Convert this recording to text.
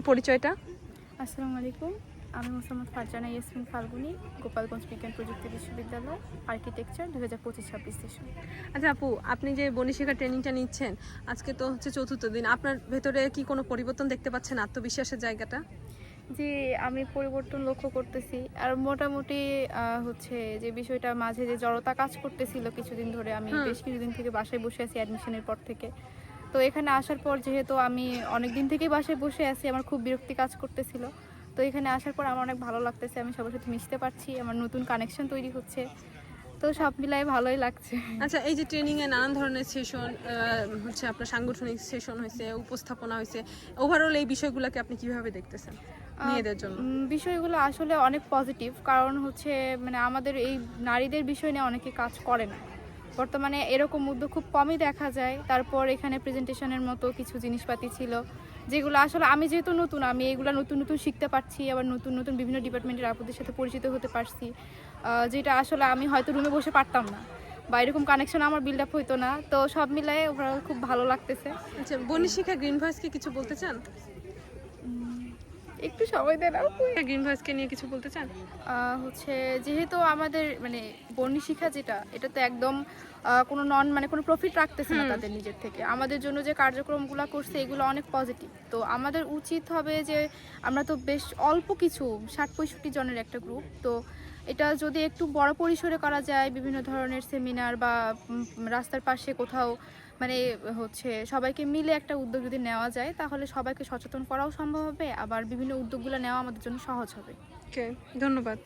পরিচয়টা। আসসালামু আলাইকুম, আমি মোসাম্মদ ফারজানা ইয়াসমিন ফাল্গুনী, গোপালগঞ্জ বিজ্ঞান প্রযুক্তি বিশ্ববিদ্যালয়, আর্কিটেকচার 2025-26 সেশন। আচ্ছা আপু, আপনি যে বনিশিখা ট্রেনিংটা নিচ্ছেন, আজকে তো হচ্ছে চতুর্থ দিন, আপনার ভেতরে কি কোনো পরিবর্তন দেখতে পাচ্ছেন আত্মবিশ্বাসের জায়গাটা? যে আমি পরিবর্তন লক্ষ্য করতেছি, আর মোটামুটি হচ্ছে যে বিষয়টা মাঝে যে জড়তা কাজ করতেছিল কিছুদিন ধরে, আমি বেশ কিছুদিন থেকে বাসায় বসে আছি অ্যাডমিশনের পর থেকে। তো এখানে আসার পর যেহেতু আমি অনেক দিন থেকেই বাসায় বসে আছি, আমার খুব বিরক্তি কাজ করতেছিল। তো এখানে আসার পর আমার অনেক ভালো লাগতেছে, আমি সবার সাথে মিশতে পারছি, আমার নতুন কানেকশন তৈরি হচ্ছে, তো সব মিলাই ভালোই লাগছে। আচ্ছা, এই যে ট্রেনিংয়ে নানান ধরনের সেশন হচ্ছে, আপনার সাংগঠনিক সেশন হয়েছে, উপস্থাপনা হয়েছে, ওভারঅল এই বিষয়গুলোকে আপনি কিভাবে দেখতেছেন মেয়েদের জন্য? বিষয়গুলো আসলে অনেক পজিটিভ, কারণ হচ্ছে মানে আমাদের এই নারীদের বিষয় নিয়ে অনেকে কাজ করে না বর্তমানে, এরকম উদ্যোগ খুব কমই দেখা যায়। তারপর এখানে প্রেজেন্টেশনের মতো কিছু জিনিসপাতি ছিল যেগুলো আসলে আমি যেহেতু নতুন, আমি এগুলো নতুন নতুন শিখতে পারছি, আবার নতুন নতুন বিভিন্ন ডিপার্টমেন্টের আপুদের সাথে পরিচিত হতে পারছি, যেটা আসলে আমি হয়তো রুমে বসে পারতাম না, বা এরকম কানেকশন আমার বিল্ড আপ হইতো না। তো সব মিলাই ওভারঅল খুব ভালো লাগতেছে। আচ্ছা, বনিশিখা গ্রিন ভয়েসকে কিছু বলতে চান? একটু সময় দেন আপু। গ্রিন ভয়েসকে নিয়ে কিছু বলতে চান? হচ্ছে যেহেতু আমাদের মানে বর্ণিশিক্ষা যেটা, এটা তো একদম কোনো মানে কোনো প্রফিট রাখতেছে না তাদের নিজের থেকে। আমাদের জন্য যে কার্যক্রমগুলো করছে এগুলো অনেক পজিটিভ। তো আমাদের উচিত হবে যে আমরা তো বেশ অল্প কিছু 60-65 জনের একটা গ্রুপ, তো এটা যদি একটু বড় পরিসরে করা যায়, বিভিন্ন ধরনের সেমিনার বা রাস্তার পাশে কোথাও মানে হচ্ছে সবাইকে মিলে একটা উদ্যোগ যদি নেওয়া যায়, তাহলে সবাইকে সচেতন করাও সম্ভব হবে, আবার বিভিন্ন উদ্যোগগুলো নেওয়া আমাদের জন্য সহজ হবে। ওকে, ধন্যবাদ।